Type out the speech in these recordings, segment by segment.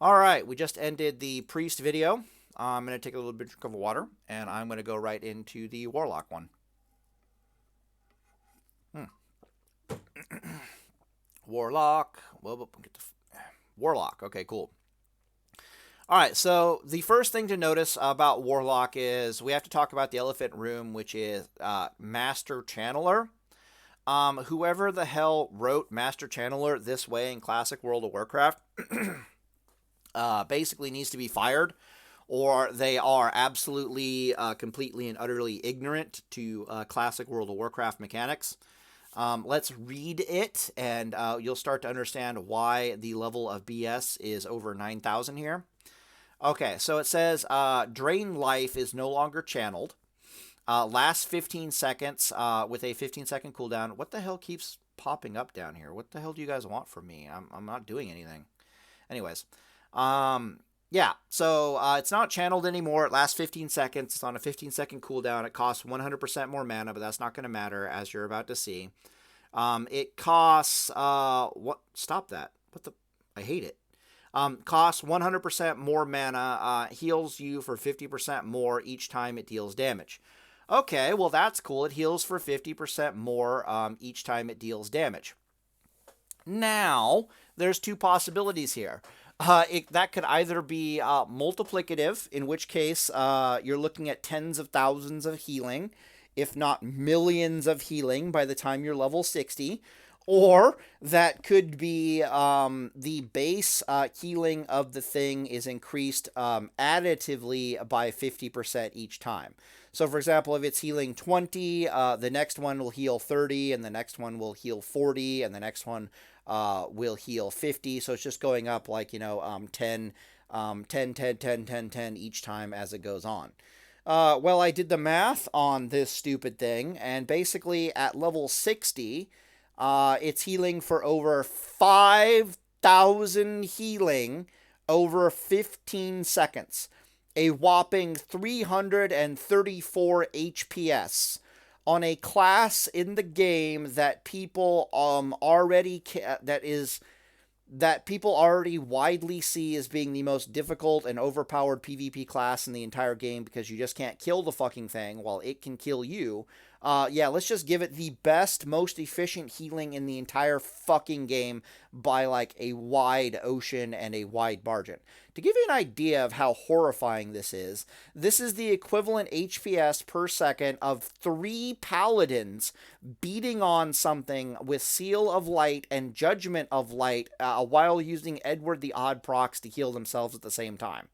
All right, we just ended the priest video. I'm going to take a little bit of water, and I'm going to go right into the warlock one. Warlock. Well, get the warlock. Okay, cool. All right, so the first thing to notice about warlock is we have to talk about the elephant room, which is master channeler. Whoever the hell wrote master channeler this way in classic World of Warcraft basically needs to be fired, or they are absolutely, completely, and utterly ignorant to classic World of Warcraft mechanics. Let's read it, and you'll start to understand why the level of BS is over 9,000 here. Okay, so it says drain life is no longer channeled. Last 15 seconds with a 15-second cooldown. What the hell keeps popping up down here? What the hell do you guys want from me? I'm not doing anything. Anyways, yeah, so it's not channeled anymore. It lasts 15 seconds. It's on a 15-second cooldown. It costs 100% more mana, but that's not going to matter, as you're about to see. It costs, what? Stop that. What the? I hate it. Costs 100% more mana, heals you for 50% more each time it deals damage. Okay, well, that's cool. It heals for 50% more each time it deals damage. Now, there's two possibilities here. That could either be multiplicative, in which case you're looking at tens of thousands of healing, if not millions of healing by the time you're level 60. Or that could be the base healing of the thing is increased additively by 50% each time. So, for example, if it's healing 20, the next one will heal 30, and the next one will heal 40, and the next one will heal 50. So it's just going up like, 10, 10, 10, 10, 10, 10 each time as it goes on. Well, I did the math on this stupid thing, and basically at level 60, it's healing for over 5,000 healing over 15 seconds. A whopping 334 HPS on a class in the game that people that people already widely see as being the most difficult and overpowered PvP class in the entire game, because you just can't kill the fucking thing while it can kill you. Yeah, let's just give it the best, most efficient healing in the entire fucking game by like a wide ocean and a wide margin. To give you an idea of how horrifying this is the equivalent HPS per second of 3 paladins beating on something with Seal of Light and Judgment of Light while using Edward the Odd procs to heal themselves at the same time.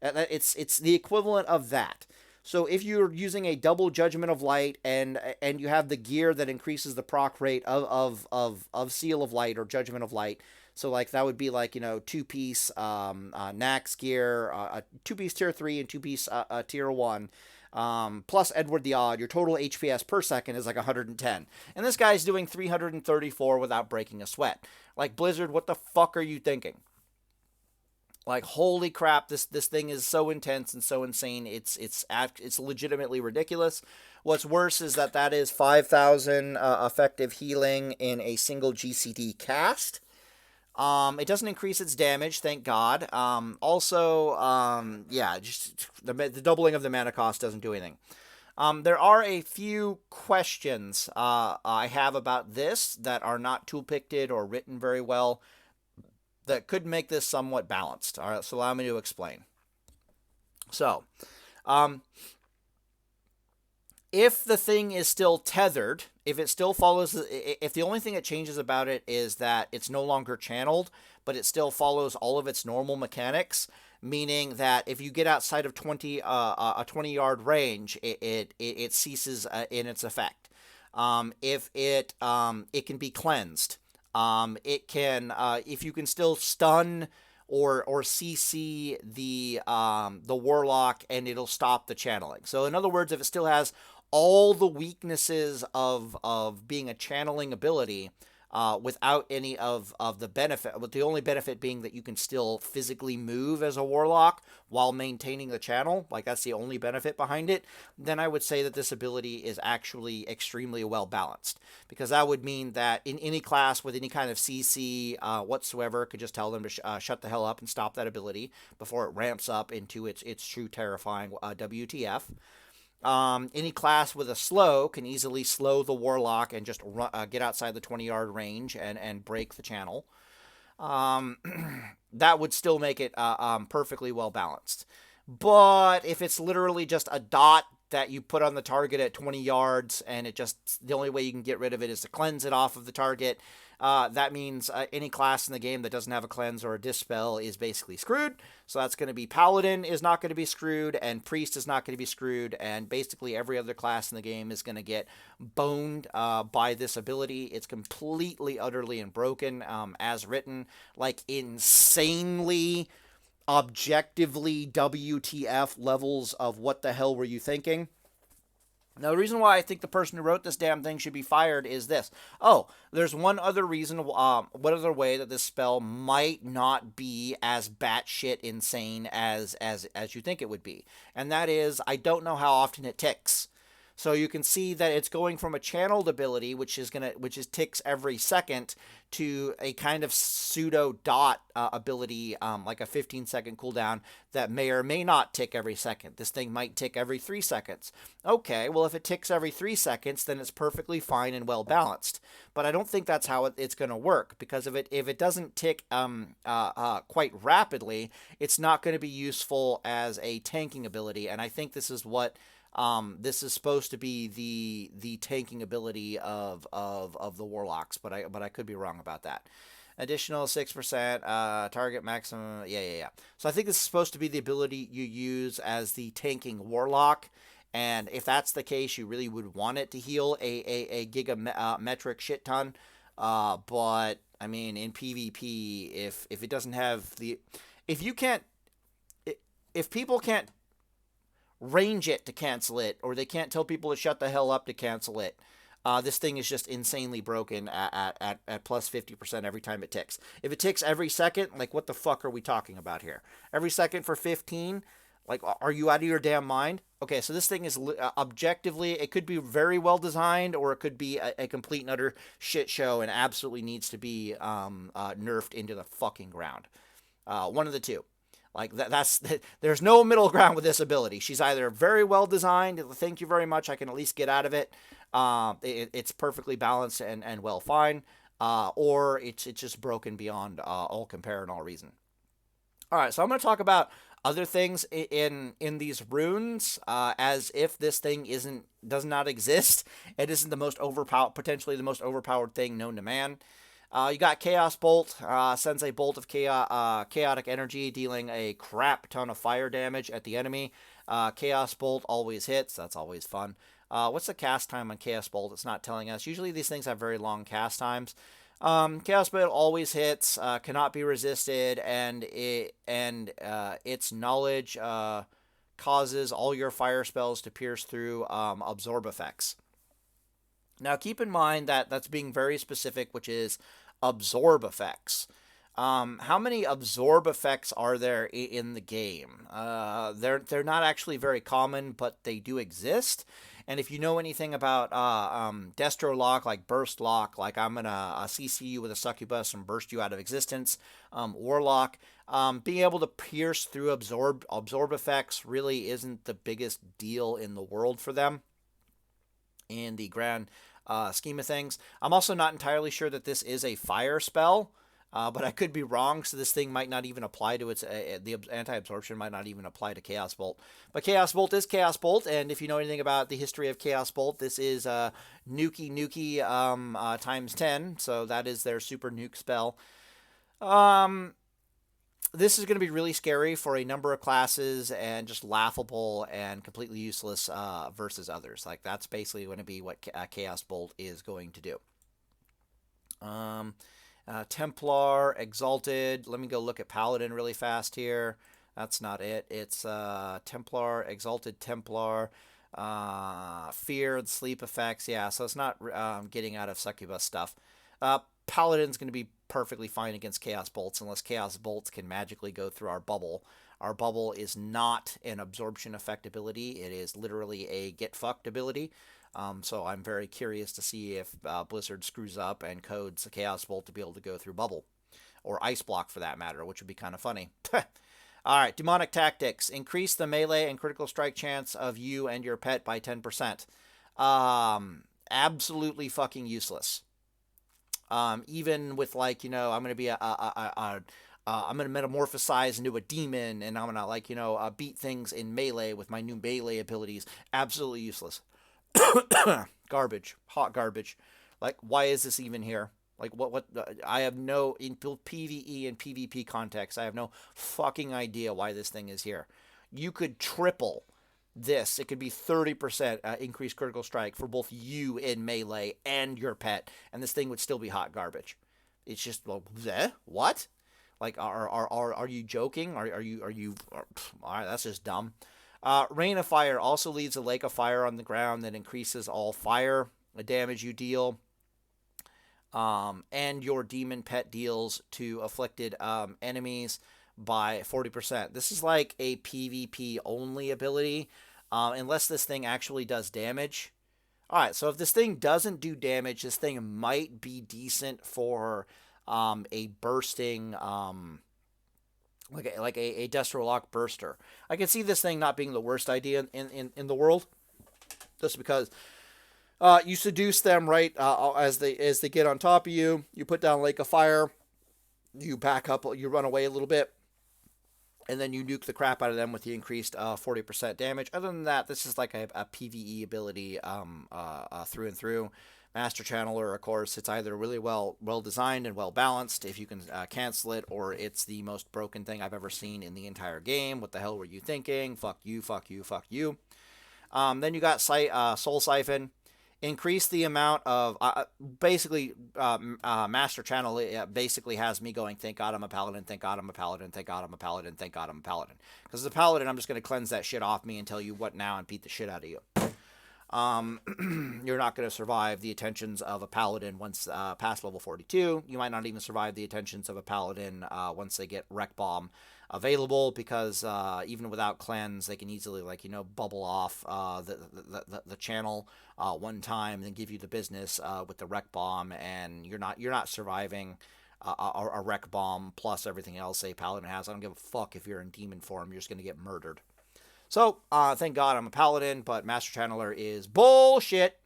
It's the equivalent of that. So if you're using a double Judgment of Light and you have the gear that increases the proc rate of Seal of Light or Judgment of Light, so like that would be like, 2-piece Nax gear, a 2-piece tier 3 and 2-piece tier 1, plus Edward the Odd, your total HPS per second is like 110. And this guy's doing 334 without breaking a sweat. Like, Blizzard, what the fuck are you thinking? Like, holy crap, this thing is so intense and so insane. It's legitimately ridiculous. What's worse is that is 5,000 effective healing in a single GCD cast. It doesn't increase its damage, thank God. Yeah, just the doubling of the mana cost doesn't do anything. There are a few questions I have about this that are not toolpicked or written very well that could make this somewhat balanced. All right, so allow me to explain. So, if the thing is still tethered, if it still follows, if the only thing that changes about it is that it's no longer channeled, but it still follows all of its normal mechanics, meaning that if you get outside of a 20-yard range, it ceases in its effect. If it can be cleansed. It can, if you can still stun or CC the warlock, and it'll stop the channeling. So in other words, if it still has all the weaknesses of being a channeling ability, without any of the benefit, with the only benefit being that you can still physically move as a warlock while maintaining the channel, like that's the only benefit behind it, then I would say that this ability is actually extremely well balanced. Because that would mean that in any class with any kind of CC whatsoever could just tell them to shut the hell up and stop that ability before it ramps up into its true terrifying WTF. Any class with a slow can easily slow the warlock and just get outside the 20-yard range and break the channel. That would still make it perfectly well balanced. But if it's literally just a dot that you put on the target at 20 yards and it just, the only way you can get rid of it is to cleanse it off of the target, that means any class in the game that doesn't have a cleanse or a dispel is basically screwed. So that's going to be Paladin is not going to be screwed, and Priest is not going to be screwed, and basically every other class in the game is going to get boned by this ability. It's completely, utterly, and broken as written, like insanely, objectively WTF levels of what the hell were you thinking? Now, the reason why I think the person who wrote this damn thing should be fired is this. Oh, there's one other reason, one other way that this spell might not be as batshit insane as you think it would be. And that is, I don't know how often it ticks. So you can see that it's going from a channeled ability, which is ticks every second, to a kind of pseudo dot ability, like a 15-second cooldown that may or may not tick every second. This thing might tick every 3 seconds. Okay, well, if it ticks every 3 seconds, then it's perfectly fine and well balanced. But I don't think that's how it's going to work, because if it doesn't tick quite rapidly, it's not going to be useful as a tanking ability. And I think this is what this is supposed to be the tanking ability of the warlocks, but I could be wrong about that. Additional 6% target maximum. Yeah. So I think this is supposed to be the ability you use as the tanking warlock. And if that's the case, you really would want it to heal a gigametric shit ton. But I mean, in PvP, if it doesn't have if people can't range it to cancel it, or they can't tell people to shut the hell up to cancel it, this thing is just insanely broken at plus 50% every time it ticks. If it ticks every second, like, what the fuck are we talking about here? Every second for 15? Like, are you out of your damn mind? Okay, so this thing is objectively, it could be very well designed, or it could be a complete and utter shit show and absolutely needs to be nerfed into the fucking ground. One of the two. Like, there's no middle ground with this ability. She's either very well designed, thank you very much, I can at least get out of it, it's perfectly balanced and well fine, or it's just broken beyond all compare and all reason. Alright, so I'm going to talk about other things in these runes, as if this thing does not exist. It isn't the most potentially the most overpowered thing known to man. You got Chaos Bolt, sends a bolt of chaotic energy, dealing a crap ton of fire damage at the enemy. Chaos Bolt always hits, that's always fun. What's the cast time on Chaos Bolt? It's not telling us. Usually these things have very long cast times. Chaos Bolt always hits, cannot be resisted, and its knowledge causes all your fire spells to pierce through absorb effects. Now, keep in mind that that's being very specific, which is absorb effects. How many absorb effects are there in the game? They're not actually very common, but they do exist. And if you know anything about Destro Lock, like Burst Lock, like I'm going to CC you with a succubus and burst you out of existence, Warlock, being able to pierce through absorb effects really isn't the biggest deal in the world for them in the grand scheme of things. I'm also not entirely sure that this is a fire spell, but I could be wrong, so this thing might not even apply to its, the anti-absorption might not even apply to Chaos Bolt. But Chaos Bolt is Chaos Bolt, and if you know anything about the history of Chaos Bolt, this is Nuki times 10, so that is their super nuke spell. This is going to be really scary for a number of classes and just laughable and completely useless versus others. Like, that's basically going to be what Chaos Bolt is going to do. Templar, Exalted. Let me go look at Paladin really fast here. That's not it. It's Templar, Exalted Templar, Fear and Sleep effects. Yeah, so it's not getting out of succubus stuff. Paladin's going to be perfectly fine against Chaos Bolts unless Chaos Bolts can magically go through our bubble. Our bubble is not an absorption effect ability. It is literally a get fucked ability. So I'm very curious to see if Blizzard screws up and codes a Chaos Bolt to be able to go through bubble. Or Ice Block for that matter, which would be kind of funny. Alright, Demonic Tactics. Increase the melee and critical strike chance of you and your pet by 10%. Absolutely fucking useless. Even with, like, you know, I'm going to be I'm going to metamorphosize into a demon, and I'm going to, like, you know, beat things in melee with my new melee abilities. Absolutely useless. Garbage. Hot garbage. Like, why is this even here? Like, what, I have no, in PvE and PvP context, I have no fucking idea why this thing is here. You could triple this. It could be 30% increased critical strike for both you in melee and your pet, and this thing would still be hot garbage. It's just, well, what? Like, are you joking? All right, that's just dumb. Rain of Fire also leaves a lake of fire on the ground that increases all fire damage you deal. And your demon pet deals to afflicted enemies by 40%. This is like a PvP only ability, unless this thing actually does damage. Alright, so if this thing doesn't do damage, this thing might be decent for a bursting, like a Destrolock burster. I can see this thing not being the worst idea in the world, just because you seduce them right as they get on top of you. You put down Lake of Fire. You back up. You run away a little bit, and then you nuke the crap out of them with the increased 40% damage. Other than that, this is like a PvE ability through and through. Master Channeler, of course, it's either really well designed and well balanced if you can cancel it, or it's the most broken thing I've ever seen in the entire game. What the hell were you thinking? Fuck you, fuck you, fuck you. Then you got Soul Siphon. Increase the amount of basically Master Channel basically has me going, thank God I'm a paladin, thank God I'm a paladin, thank God I'm a paladin, thank God I'm a paladin. Because as a paladin, I'm just going to cleanse that shit off me and tell you what now and beat the shit out of you. You're not going to survive the attentions of a paladin once past level 42. You might not even survive the attentions of a paladin once they get Wreck Bomb available, because even without cleanse, they can easily, like, you know, bubble off the channel one time and then give you the business with the Wreck Bomb, and you're not surviving a Wreck Bomb plus everything else a paladin has. I don't give a fuck if you're in demon form. You're just going to get murdered. So, thank God I'm a paladin, but Master Channeler is bullshit,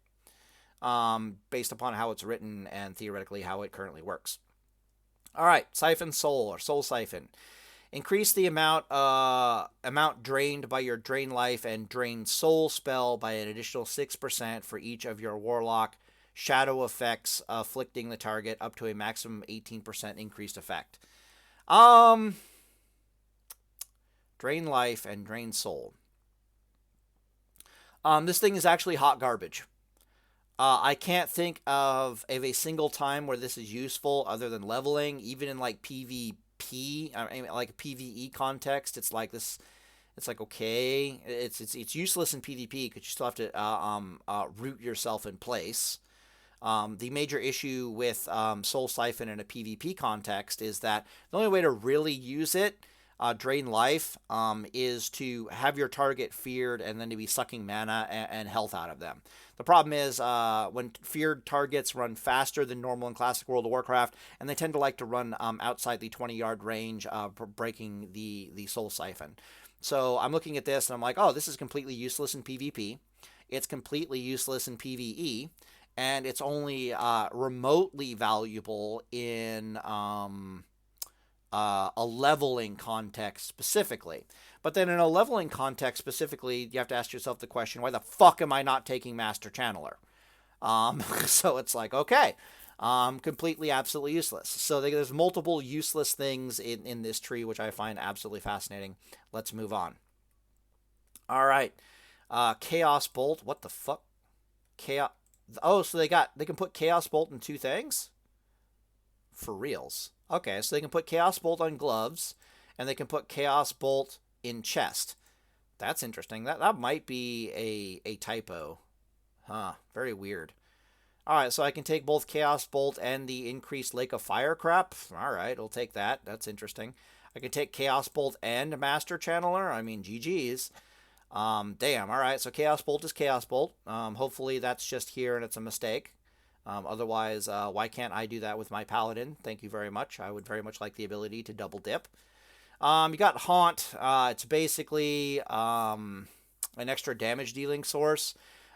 based upon how it's written and theoretically how it currently works. Alright, Siphon Soul, or Soul Siphon. Increase the amount drained by your Drain Life and Drain Soul spell by an additional 6% for each of your Warlock shadow effects, afflicting the target up to a maximum 18% increased effect. Drain Life and Drain Soul. This thing is actually hot garbage. I can't think of a single time where this is useful other than leveling, even in like PvP, I mean, like a PvE context. It's like this. It's like, okay, it's useless in PvP because you still have to root yourself in place. The major issue with Soul Siphon in a PvP context is that the only way to really use it, Drain Life, is to have your target feared and then to be sucking mana and health out of them. The problem is when feared targets run faster than normal in Classic World of Warcraft, and they tend to like to run outside the 20-yard range, breaking the Soul Siphon. So I'm looking at this and I'm like, oh, this is completely useless in PvP. It's completely useless in PvE. And it's only remotely valuable in a leveling context specifically. But then in a leveling context specifically, you have to ask yourself the question, why the fuck am I not taking Master Channeler? So it's like, okay, completely, absolutely useless. So there's multiple useless things in this tree, which I find absolutely fascinating. Let's move on. All right. Chaos Bolt. What the fuck? Chaos. Oh, so they can put Chaos Bolt in two things? For reals. Okay, so they can put Chaos Bolt on gloves, and they can put Chaos Bolt in chest. That's interesting. That might be a typo. Huh, very weird. Alright, so I can take both Chaos Bolt and the increased Lake of Fire crap. Alright, I'll take that. That's interesting. I can take Chaos Bolt and Master Channeler. I mean, GG's. Damn, alright, so Chaos Bolt is Chaos Bolt. Hopefully that's just here and it's a mistake. Otherwise, why can't I do that with my Paladin? Thank you very much. I would very much like the ability to double dip. You got Haunt. It's basically an extra damage dealing source.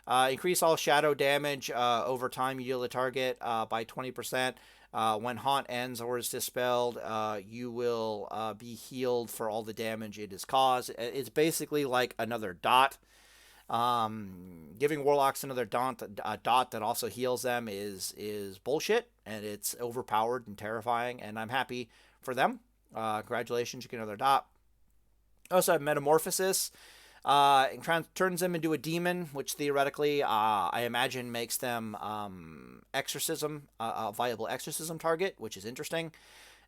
Increase all shadow damage over time you deal the target by 20%. When Haunt ends or is dispelled, you will be healed for all the damage it has caused. It's basically like another dot. Giving Warlocks another dot that also heals them is bullshit, and it's overpowered and terrifying, and I'm happy for them. Congratulations, you get another dot. Also have Metamorphosis. Turns them into a demon, which theoretically, I imagine, makes them exorcism, a viable exorcism target, which is interesting.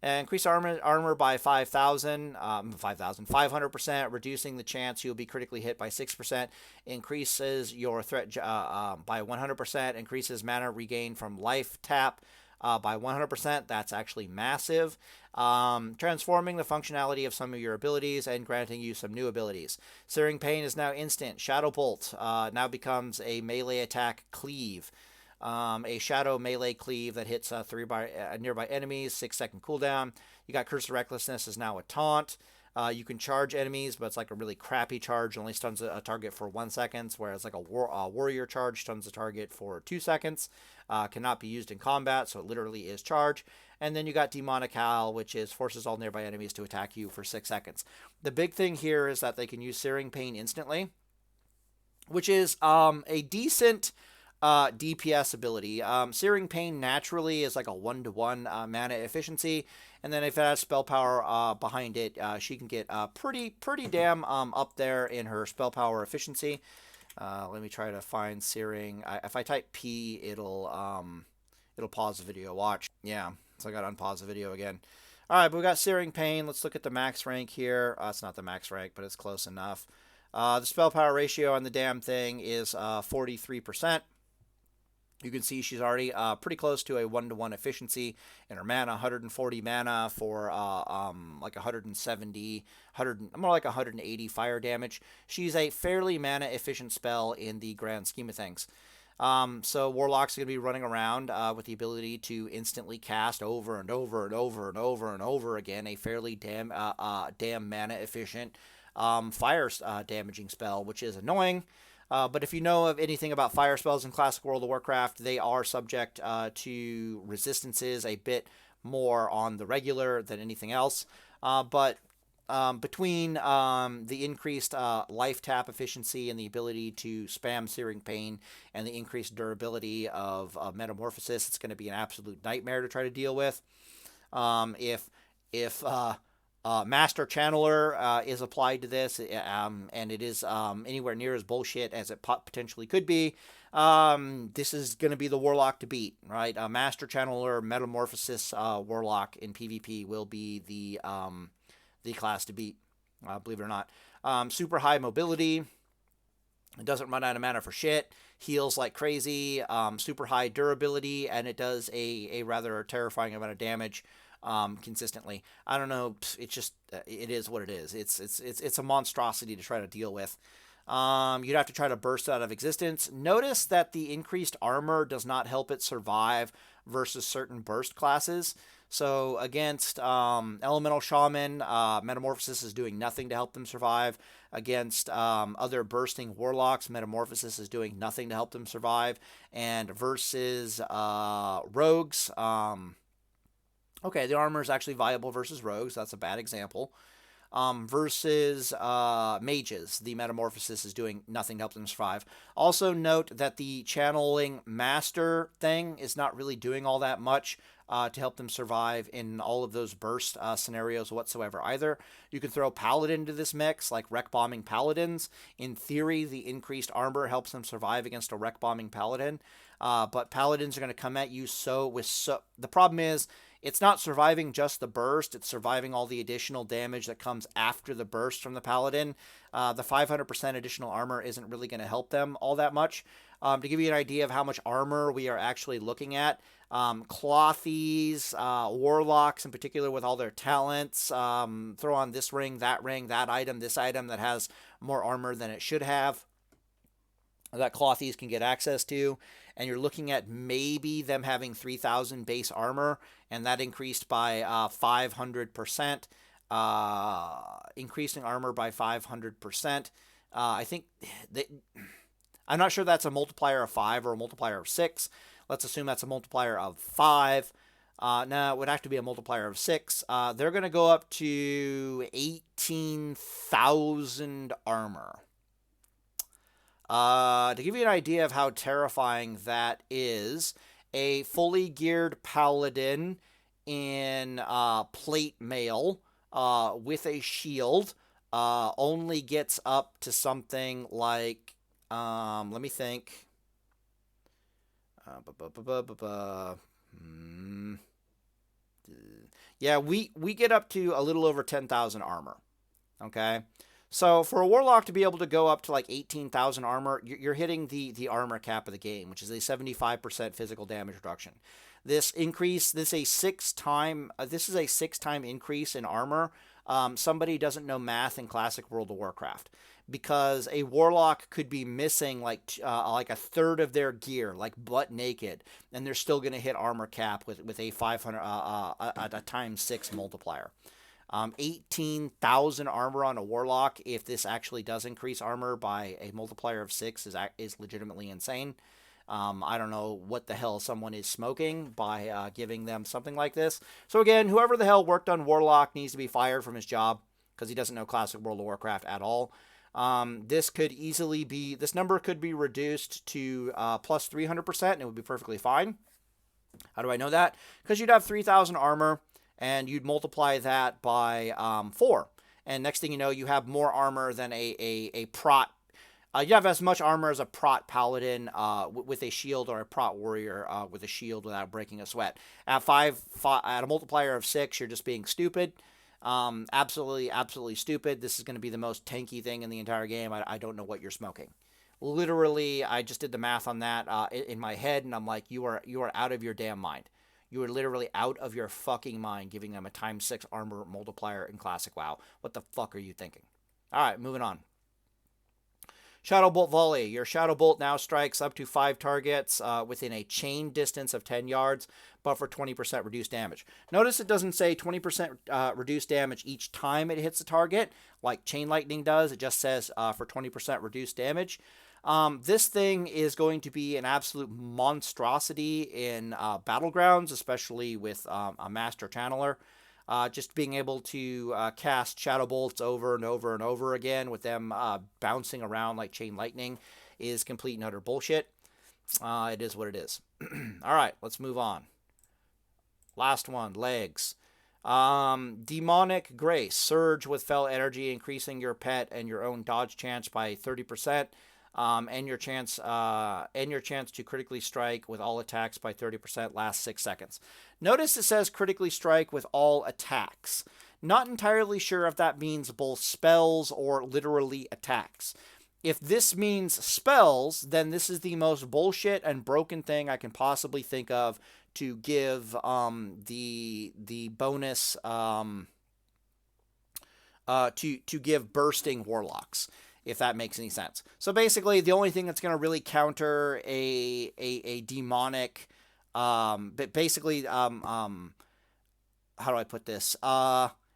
Increase armor by 500%, reducing the chance you'll be critically hit by 6%. Increases your threat by 100%. Increases mana regain from life tap by 100%. That's actually massive. Transforming the functionality of some of your abilities and granting you some new abilities. Searing Pain is now instant. Shadow Bolt now becomes a melee attack cleave. A shadow melee cleave that hits nearby enemies, 6-second cooldown. You got Curse of Recklessness is now a taunt. You can charge enemies, but it's like a really crappy charge. Only stuns a target for 1 second, whereas like a warrior charge stuns a target for 2 seconds. Cannot be used in combat, so it literally is charge. And then you got Demonic Howl, which is forces all nearby enemies to attack you for 6 seconds. The big thing here is that they can use Searing Pain instantly, which is a decent DPS ability. Searing Pain naturally is like a 1-to-1 mana efficiency, and then if it has spell power behind it, she can get pretty damn up there in her spell power efficiency. Let me try to find Searing. If I type P, it'll pause the video. Watch. Yeah, so I got to unpause the video again. All right, but we got Searing Pain. Let's look at the max rank here. It's not the max rank, but it's close enough. The spell power ratio on the damn thing is 43%. You can see she's already pretty close to a 1-to-1 efficiency in her mana, 140 mana for like 170, more like 180 fire damage. She's a fairly mana efficient spell in the grand scheme of things. So Warlock's going to be running around with the ability to instantly cast over and over and over and over and over again a fairly damn mana efficient fire damaging spell, which is annoying. But if you know of anything about fire spells in Classic World of Warcraft, they are subject to resistances a bit more on the regular than anything else. But between the increased life tap efficiency and the ability to spam Searing Pain and the increased durability of Metamorphosis, it's going to be an absolute nightmare to try to deal with. If Master Channeler is applied to this, and it is anywhere near as bullshit as it potentially could be, this is going to be the Warlock to beat, right? Master Channeler, Metamorphosis Warlock in PvP will be the class to beat, believe it or not. Super high mobility. It doesn't run out of mana for shit. Heals like crazy. Super high durability, and it does a rather terrifying amount of damage consistently. I don't know. It's just it is what it is. It's a monstrosity to try to deal with. You'd have to try to burst out of existence. Notice that the increased armor does not help it survive versus certain burst classes. So against Elemental Shaman, Metamorphosis is doing nothing to help them survive. Against other bursting Warlocks, Metamorphosis is doing nothing to help them survive. And versus Rogues, okay, the armor is actually viable versus Rogues. That's a bad example. Versus mages, the Metamorphosis is doing nothing to help them survive. Also note that the channeling master thing is not really doing all that much to help them survive in all of those burst scenarios whatsoever either. You can throw Paladin into this mix, like wreck bombing Paladins. In theory, the increased armor helps them survive against a wreck bombing Paladin, but Paladins are going to come at you the problem is, it's not surviving just the burst, it's surviving all the additional damage that comes after the burst from the Paladin. The 500% additional armor isn't really going to help them all that much. To give you an idea of how much armor we are actually looking at, clothies, warlocks in particular with all their talents, throw on this ring, that item, this item that has more armor than it should have, that clothies can get access to, and you're looking at maybe them having 3,000 base armor, and that increased by 500%, increasing armor by 500%. I think I'm not sure that's a multiplier of 5 or a multiplier of 6. Let's assume that's a multiplier of 5. No, it would have to be a multiplier of 6. They're going to go up to 18,000 armor. To give you an idea of how terrifying that is, a fully geared paladin in plate mail with a shield only gets up to something like, let me think. Yeah, we get up to a little over 10,000 armor. Okay? So for a Warlock to be able to go up to like 18,000 armor, you're hitting the armor cap of the game, which is a 75% physical damage reduction. This increase, this is a 6-time increase in armor. Somebody doesn't know math in classic World of Warcraft, because a Warlock could be missing like a third of their gear, like butt naked, and they're still going to hit armor cap with a 500 a times 6 multiplier. 18,000 armor on a Warlock, if this actually does increase armor by a multiplier of 6, is legitimately insane. I don't know what the hell someone is smoking by giving them something like this. So again, whoever the hell worked on Warlock needs to be fired from his job, because he doesn't know classic World of Warcraft at all. This number could be reduced to plus 300%, and it would be perfectly fine. How do I know that? Because you'd have 3,000 armor, and you'd multiply that by 4. And next thing you know, you have more armor than a prot. You have as much armor as a prot paladin with a shield, or a prot warrior with a shield without breaking a sweat. At a multiplier of 6, you're just being stupid. Absolutely stupid. This is going to be the most tanky thing in the entire game. I don't know what you're smoking. Literally, I just did the math on that in my head, and I'm like, you are out of your damn mind. You are literally out of your fucking mind giving them a times 6 armor multiplier in Classic WoW. What the fuck are you thinking? All right, moving on. Shadow Bolt Volley. Your Shadow Bolt now strikes up to 5 targets within a chain distance of 10 yards, but for 20% reduced damage. Notice it doesn't say 20% reduced damage each time it hits a target, like Chain Lightning does. It just says for 20% reduced damage. This thing is going to be an absolute monstrosity in Battlegrounds, especially with a Master Channeler. Just being able to cast Shadow Bolts over and over and over again with them bouncing around like Chain Lightning is complete and utter bullshit. It is what it is. All right, let's move on. Last one, legs. Demonic Grace. Surge with Fell Energy, increasing your pet and your own dodge chance by 30%. And your chance to critically strike with all attacks by 30% lasts 6 seconds. Notice it says critically strike with all attacks. Not entirely sure if that means both spells or literally attacks. If this means spells, then this is the most bullshit and broken thing I can possibly think of to give the bonus to give bursting warlocks, if that makes any sense. So basically, the only thing that's going to really counter a demonic, but basically, how do I put this?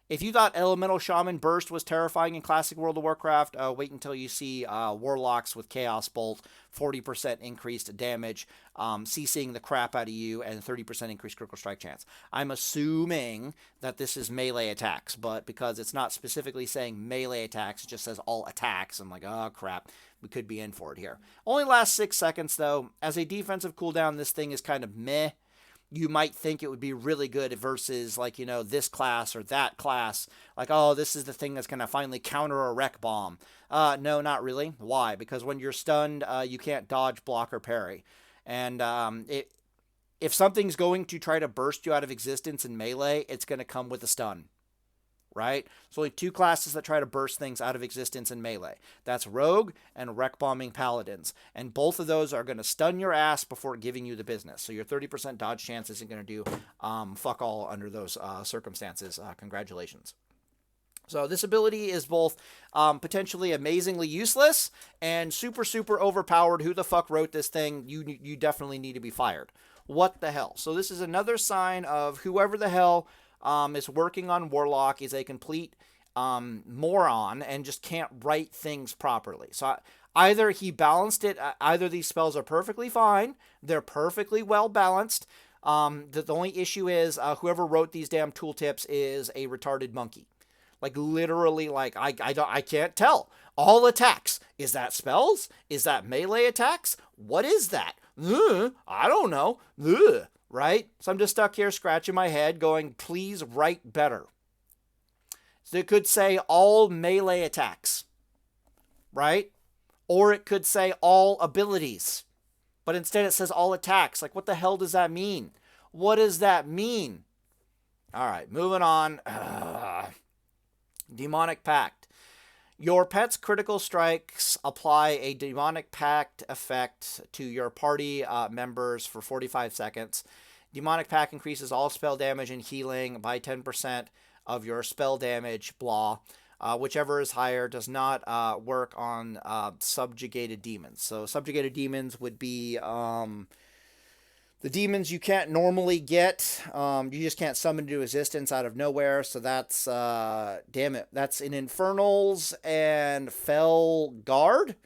If you thought Elemental Shaman Burst was terrifying in Classic World of Warcraft, wait until you see Warlocks with Chaos Bolt, 40% increased damage, CCing the crap out of you, and 30% increased critical strike chance. I'm assuming that this is melee attacks, but because it's not specifically saying melee attacks, it just says all attacks, I'm like, oh crap, we could be in for it here. Only lasts 6 seconds though. As a defensive cooldown, this thing is kind of meh. You might think it would be really good versus, like, you know, this class or that class. Like, oh, this is the thing that's going to finally counter a wreck bomb. No, not really. Why? Because when you're stunned, you can't dodge, block, or parry. And if something's going to try to burst you out of existence in melee, it's going to come with a stun. right? There's only two classes that try to burst things out of existence in melee. That's Rogue and Wreck Bombing Paladins. And both of those are going to stun your ass before giving you the business. So your 30% dodge chance isn't going to do fuck all under those circumstances. Congratulations. So this ability is both potentially amazingly useless and super, super overpowered. Who the fuck wrote this thing? You definitely need to be fired. What the hell? So this is another sign of whoever the hell is working on Warlock is a complete moron and just can't write things properly. So either he balanced it, either these spells are perfectly fine, they're perfectly well balanced. The only issue is whoever wrote these damn tooltips is a retarded monkey. Like literally, like I can't tell. All attacks. Is that spells? Is that melee attacks? What is that? I don't know. Right? So I'm just stuck here scratching my head going, please write better. So it could say all melee attacks. Right? Or it could say all abilities. But instead it says all attacks. Like what the hell does that mean? What does that mean? All right, moving on. Demonic Pact. Your pet's critical strikes apply a Demonic Pact effect to your party members for 45 seconds. Demonic Pact increases all spell damage and healing by 10% of your spell damage, blah. Whichever is higher does not work on subjugated demons. So subjugated demons would be the demons you can't normally get. You just can't summon into existence out of nowhere. So that's, damn it, that's in Infernals and Fell Guard,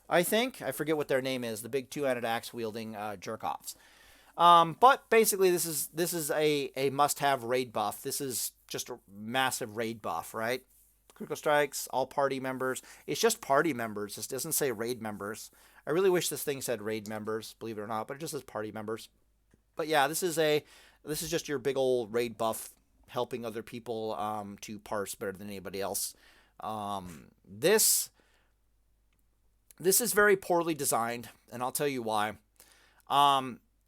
I think. I forget what their name is. The big two-handed axe-wielding jerk-offs. But basically, this is a must-have raid buff. This is just a massive raid buff, right? Critical strikes, all party members. It's just party members. This doesn't say raid members. I really wish this thing said raid members, believe it or not, but it just says party members. But yeah, this is just your big old raid buff helping other people to parse better than anybody else. This is very poorly designed, and I'll tell you why.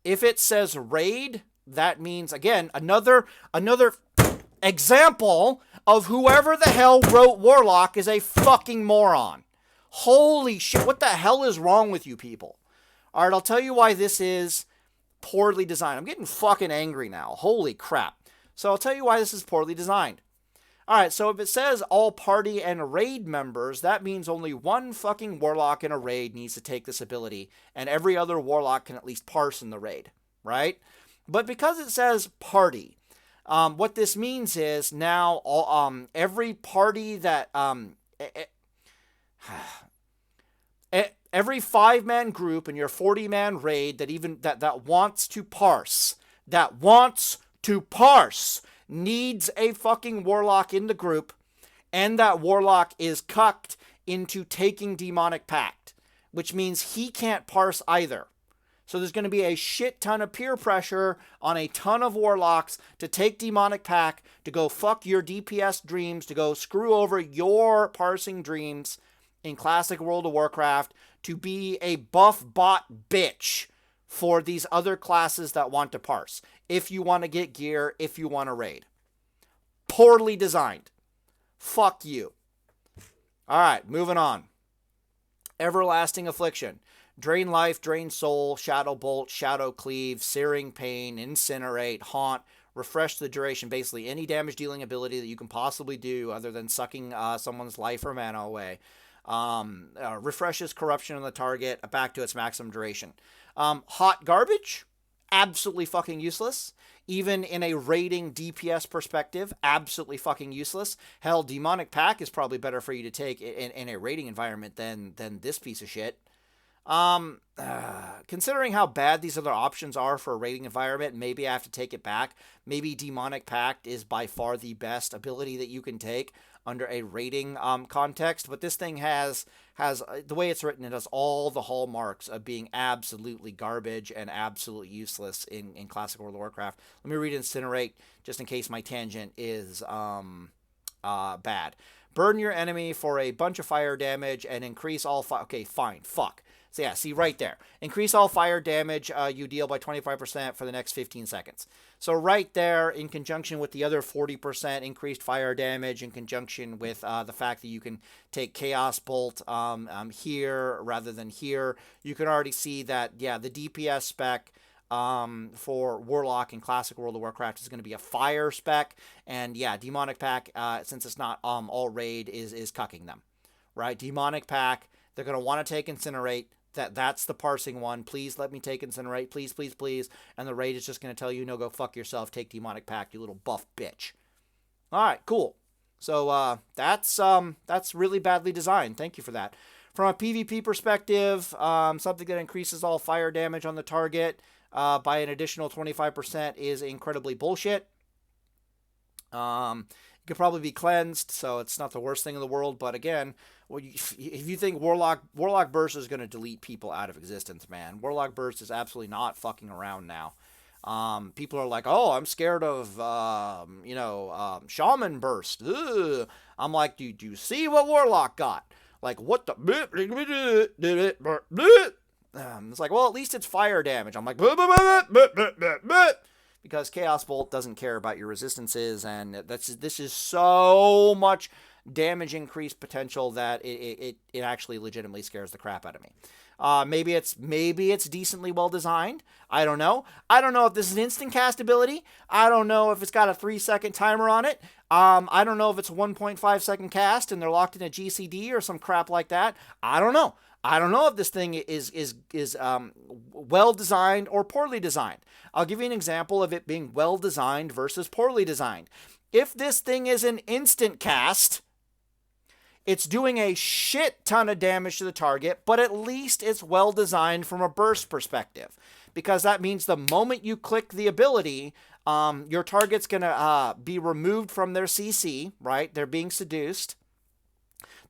If it says raid, that means, again, another example of whoever the hell wrote Warlock is a fucking moron. Holy shit, what the hell is wrong with you people? All right, I'll tell you why this is poorly designed. I'm getting fucking angry now. Holy crap. So I'll tell you why this is poorly designed. All right, so if it says all party and raid members, that means only one fucking Warlock in a raid needs to take this ability, and every other Warlock can at least parse in the raid, right? But because it says party, what this means is now every party that every 5-man group in your 40-man raid that wants to parse needs a fucking Warlock in the group, and that Warlock is cucked into taking Demonic Pact, which means he can't parse either. So there's going to be a shit ton of peer pressure on a ton of Warlocks to take Demonic Pact, to go fuck your DPS dreams, to go screw over your parsing dreams in classic World of Warcraft, to be a buff bot bitch for these other classes that want to parse. If you want to get gear, if you want to raid. Poorly designed. Fuck you. Alright, moving on. Everlasting Affliction. Drain life, drain soul, shadow bolt, shadow cleave, searing pain, incinerate, haunt, refresh the duration. Basically any damage dealing ability that you can possibly do other than sucking someone's life or mana away. Refreshes corruption on the target back to its maximum duration. Hot garbage, absolutely fucking useless. Even in a raiding DPS perspective, absolutely fucking useless. Hell, Demonic Pact is probably better for you to take in a raiding environment than this piece of shit. Considering how bad these other options are for a raiding environment, maybe I have to take it back. Maybe Demonic Pact is by far the best ability that you can take under a raiding context, but this thing has the way it's written, it has all the hallmarks of being absolutely garbage and absolutely useless in classic World of Warcraft. Let me read Incinerate just in case my tangent is bad. Burn your enemy for a bunch of fire damage and increase all okay, fine, fuck. So yeah, see right there. Increase all fire damage you deal by 25% for the next 15 seconds. So right there, in conjunction with the other 40% increased fire damage, in conjunction with the fact that you can take Chaos Bolt here rather than here, you can already see that, yeah, the DPS spec for Warlock in Classic World of Warcraft is going to be a fire spec. And yeah, Demonic Pack, since it's not all raid, is cucking them. Right? Demonic Pack, they're going to want to take Incinerate. That's the parsing one. Please let me take Incinerate. Please, please, please. And the raid is just going to tell you, no, go fuck yourself. Take Demonic Pact, you little buff bitch. All right, cool. So that's really badly designed. Thank you for that. From a PvP perspective, something that increases all fire damage on the target by an additional 25% is incredibly bullshit. It could probably be cleansed, so it's not the worst thing in the world. But again, well, if you think Warlock Burst is going to delete people out of existence, man, Warlock Burst is absolutely not fucking around now. People are like, oh, I'm scared of, Shaman Burst. Ugh. I'm like, do you see what Warlock got? Like, what the? It's like, well, at least it's fire damage. I'm like, because Chaos Bolt doesn't care about your resistances, and this is so much damage increase potential that it actually legitimately scares the crap out of me. Maybe it's decently well designed. I don't know. I don't know if this is an instant cast ability. I don't know if it's got a 3-second timer on it. I don't know if it's a 1.5 second cast and they're locked in a GCD or some crap like that. I don't know. I don't know if this thing is well designed or poorly designed. I'll give you an example of it being well designed versus poorly designed. If this thing is an instant cast, it's doing a shit ton of damage to the target, but at least it's well designed from a burst perspective. Because that means the moment you click the ability, your target's going to be removed from their CC, right? They're being seduced.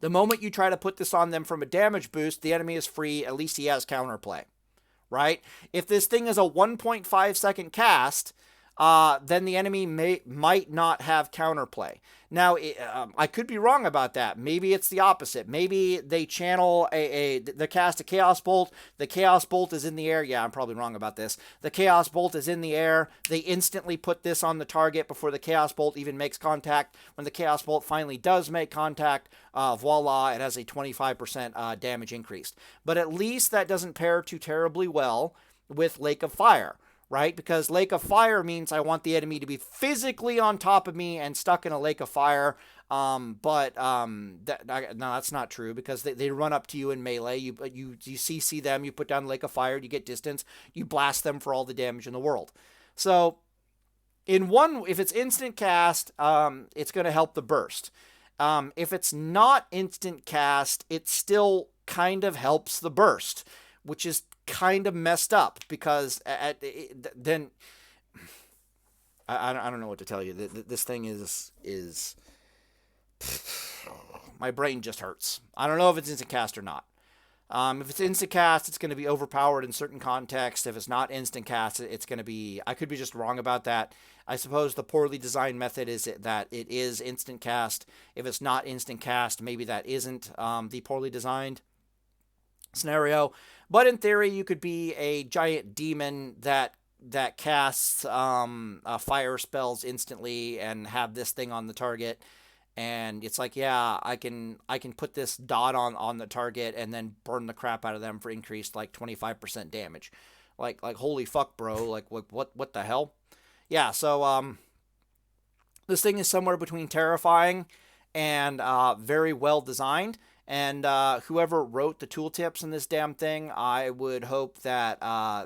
The moment you try to put this on them from a damage boost, the enemy is free. At least he has counterplay, right? If this thing is a 1.5 second cast, then the enemy might not have counterplay. Now, I could be wrong about that. Maybe it's the opposite. Maybe they channel the cast a Chaos Bolt. The Chaos Bolt is in the air. Yeah, I'm probably wrong about this. The Chaos Bolt is in the air. They instantly put this on the target before the Chaos Bolt even makes contact. When the Chaos Bolt finally does make contact, voila, it has a 25% damage increase. But at least that doesn't pair too terribly well with Lake of Fire. Right? Because Lake of Fire means I want the enemy to be physically on top of me and stuck in a Lake of Fire. No, that's not true, because they run up to you in melee. You CC them, you put down Lake of Fire, you get distance, you blast them for all the damage in the world. So, if it's instant cast, it's going to help the burst. If it's not instant cast, it still kind of helps the burst, which is kind of messed up, because then I don't know what to tell you. This thing is my brain just hurts. I don't know if it's instant cast or not. If it's instant cast, it's going to be overpowered in certain contexts. If it's not instant cast, it's going to be, I could be just wrong about that. I suppose the poorly designed method is that it is instant cast. If it's not instant cast, maybe that isn't the poorly designed scenario. But in theory, you could be a giant demon that casts fire spells instantly and have this thing on the target. And it's like, yeah, I can put this dot on the target and then burn the crap out of them for increased like 25% damage. Like holy fuck, bro. Like what the hell? Yeah, so this thing is somewhere between terrifying and very well designed. And whoever wrote the tooltips in this damn thing, I would hope that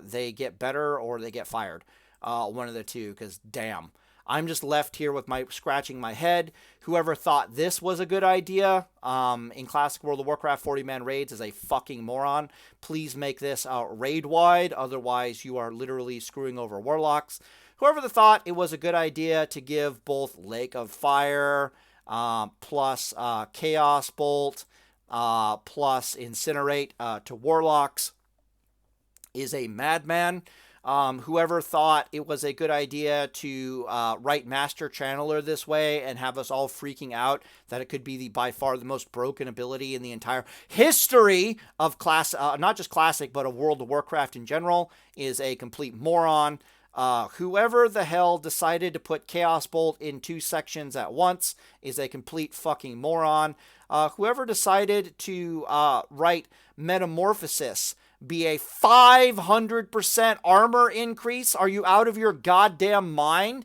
they get better or they get fired. One of the two, because damn. I'm just left here with scratching my head. Whoever thought this was a good idea in Classic World of Warcraft 40-man raids is a fucking moron. Please make this raid-wide, otherwise you are literally screwing over Warlocks. Whoever thought it was a good idea to give both Lake of Fire plus Chaos Bolt plus Incinerate to Warlocks is a madman. Whoever thought it was a good idea to write Master Channeler this way and have us all freaking out that it could be by far the most broken ability in the entire history of not just Classic, but of World of Warcraft in general, is a complete moron. Whoever the hell decided to put Chaos Bolt in 2 sections at once is a complete fucking moron. Whoever decided to write Metamorphosis be a 500% armor increase, are you out of your goddamn mind?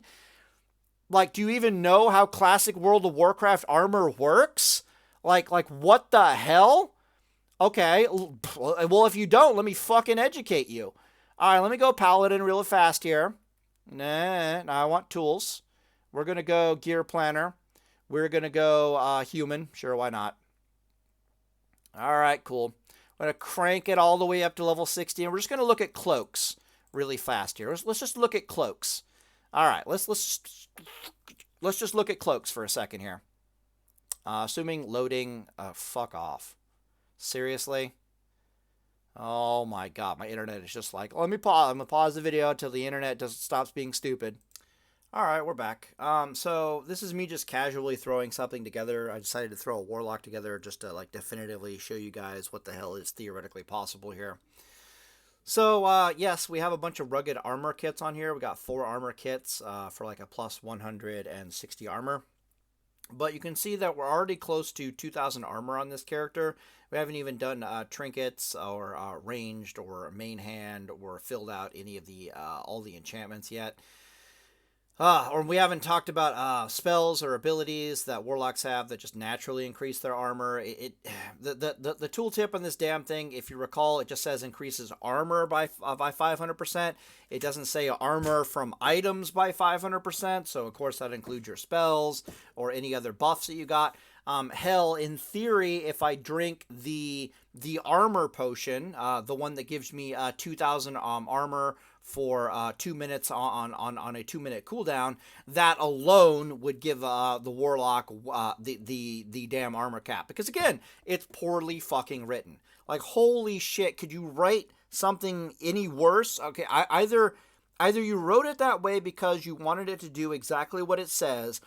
Like, do you even know how Classic World of Warcraft armor works? Like what the hell? Okay, well, if you don't, let me fucking educate you. All right, let me go Paladin real fast here. Nah, I want tools. We're going to go Gear Planner. We're going to go Human. Sure, why not? All right, cool. I'm going to crank it all the way up to level 60, and we're just going to look at cloaks really fast here. Let's just look at cloaks. All right, let's just look at cloaks for a second here. Assuming loading, fuck off. Seriously? Oh my god, my internet is just like, let me pause. I'm going to pause the video until the internet stops being stupid. Alright, we're back. So this is me just casually throwing something together. I decided to throw a Warlock together just to like definitively show you guys what the hell is theoretically possible here. So, yes, we have a bunch of rugged armor kits on here. We got 4 armor kits for like a plus 160 armor. But you can see that we're already close to 2,000 armor on this character. We haven't even done trinkets or ranged or main hand or filled out any of the all the enchantments yet. Or we haven't talked about spells or abilities that Warlocks have that just naturally increase their armor. The tooltip on this damn thing, if you recall, it just says increases armor by 500%. It doesn't say armor from items by 500%. So, of course, that includes your spells or any other buffs that you got. Hell, in theory, if I drink the armor potion, the one that gives me 2,000 armor for 2 minutes on a 2-minute cooldown, that alone would give the Warlock the damn armor cap. Because again, it's poorly fucking written. Like, holy shit, could you write something any worse? Okay, either you wrote it that way because you wanted it to do exactly what it says,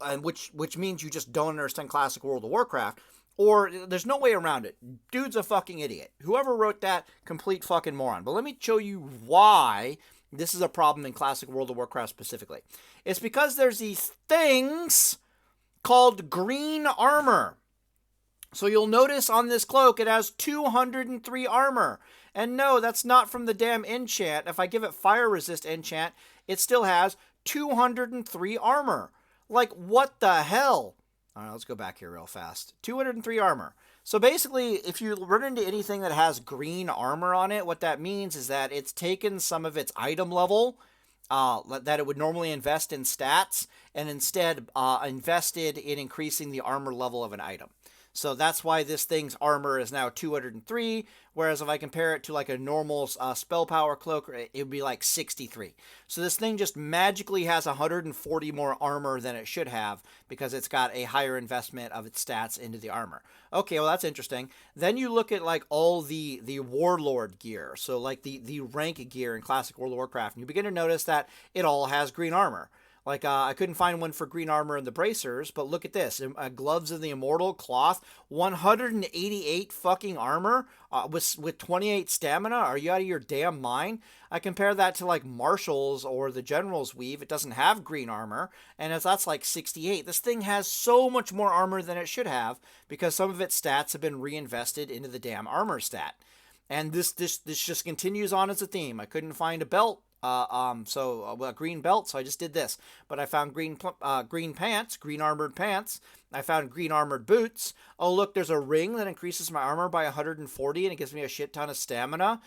and which means you just don't understand Classic World of Warcraft, or there's no way around it. Dude's a fucking idiot. Whoever wrote that, complete fucking moron. But let me show you why this is a problem in Classic World of Warcraft specifically. It's because there's these things called green armor. So you'll notice on this cloak it has 203 armor. And no, that's not from the damn enchant. If I give it fire resist enchant, it still has 203 armor. Like, what the hell? All right, let's go back here real fast. 203 armor. So basically, if you run into anything that has green armor on it, what that means is that it's taken some of its item level that it would normally invest in stats and instead invested in increasing the armor level of an item. So that's why this thing's armor is now 203, whereas if I compare it to like a normal spell power cloak, it would be like 63. So this thing just magically has 140 more armor than it should have because it's got a higher investment of its stats into the armor. Okay, well, that's interesting. Then you look at like all the Warlord gear, so like the rank gear in Classic World of Warcraft, and you begin to notice that it all has green armor. Like, I couldn't find one for green armor in the bracers, but look at this. Gloves of the Immortal, cloth, 188 fucking armor with 28 stamina. Are you out of your damn mind? I compare that to, like, Marshall's or the General's Weave. It doesn't have green armor, and that's like 68. This thing has so much more armor than it should have because some of its stats have been reinvested into the damn armor stat. And this just continues on as a theme. I couldn't find a belt. A green belt, so I just did this. But I found green pants, green armored pants. I found green armored boots. Oh, look, there's a ring that increases my armor by 140, and it gives me a shit ton of stamina.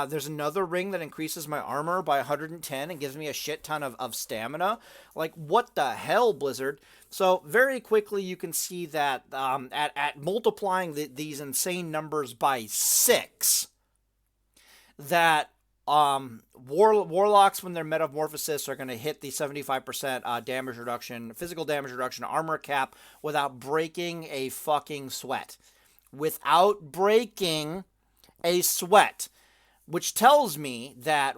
There's another ring that increases my armor by 110 and gives me a shit ton of stamina. Like, what the hell, Blizzard? So, very quickly, you can see that at multiplying these insane numbers by 6, that Warlocks, when they're Metamorphosis, are going to hit the 75% damage reduction, physical damage reduction, armor cap without breaking a fucking sweat. Without breaking a sweat. which tells me that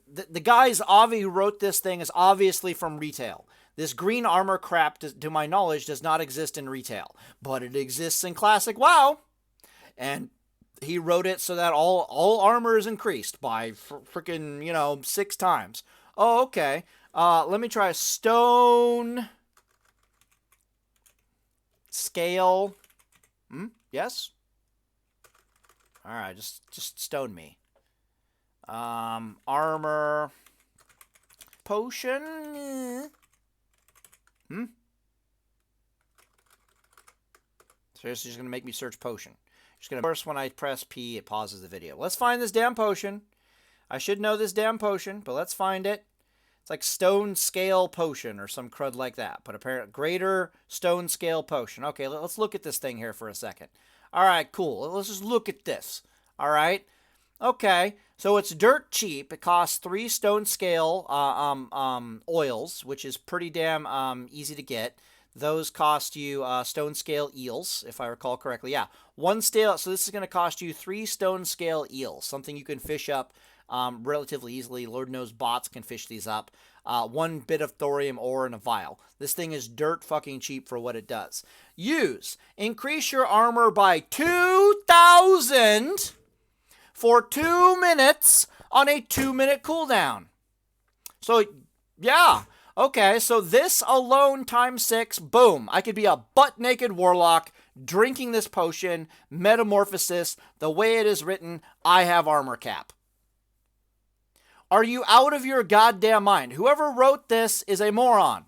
the guys who wrote this thing is obviously from retail. This green armor crap, to my knowledge, does not exist in retail, but it exists in Classic WoW, and he wrote it so that all armor is increased by freaking 6 times. Oh, okay. Let me try stone scale. Yes. All right, just stone me. Armor potion. Seriously, just gonna make me search potion. First, when I press P, it pauses the video. Let's find this damn potion. I should know this damn potion, but let's find it. It's like stone scale potion or some crud like that. But apparently, greater stone scale potion. Okay, let's look at this thing here for a second. All right, cool. Let's just look at this. All right. Okay, so it's dirt cheap. It costs 3 stone scale oils, which is pretty damn easy to get. Those cost you stone scale eels, if I recall correctly. Yeah, 1 scale. So this is going to cost you 3 stone scale eels, something you can fish up relatively easily. Lord knows bots can fish these up. 1 bit of thorium ore in a vial. This thing is dirt fucking cheap for what it does. Use. Increase your armor by 2,000 for 2 minutes on a 2-minute cooldown. So, yeah. Okay, so this alone times 6, boom. I could be a butt-naked warlock drinking this potion, Metamorphosis. The way it is written, I have armor cap. Are you out of your goddamn mind? Whoever wrote this is a moron.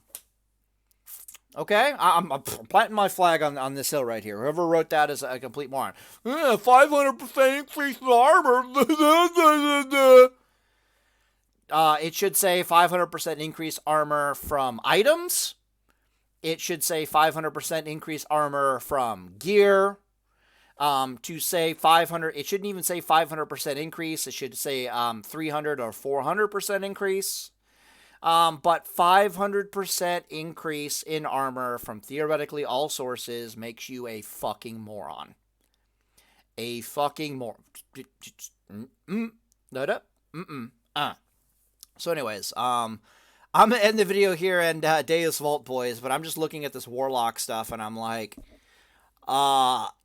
Okay? I'm planting my flag on this hill right here. Whoever wrote that is a complete moron. 500% increase in armor. It should say 500% increase armor from items. It should say 500% increase armor from gear. To say 500, it shouldn't even say 500% increase. It should say 300 or 400% increase. But 500% increase in armor from theoretically all sources makes you a fucking moron. A fucking moron. So anyways, I'm going to end the video here and Deus Vault, boys, but I'm just looking at this Warlock stuff, and I'm like,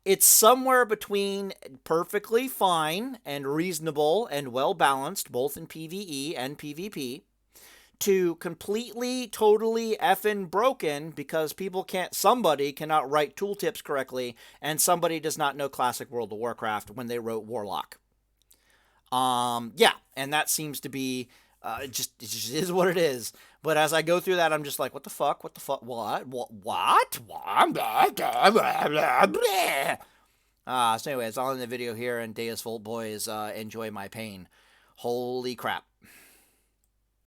it's somewhere between perfectly fine and reasonable and well-balanced, both in PvE and PvP, to completely, totally effing broken because somebody cannot write tooltips correctly, and somebody does not know Classic World of Warcraft when they wrote Warlock. Yeah, and that seems to be... it just is what it is. But as I go through that, I'm just like, what the fuck? What the fuck? What? So anyways, I'll end the video here, and Deus Volt boys, enjoy my pain. Holy crap.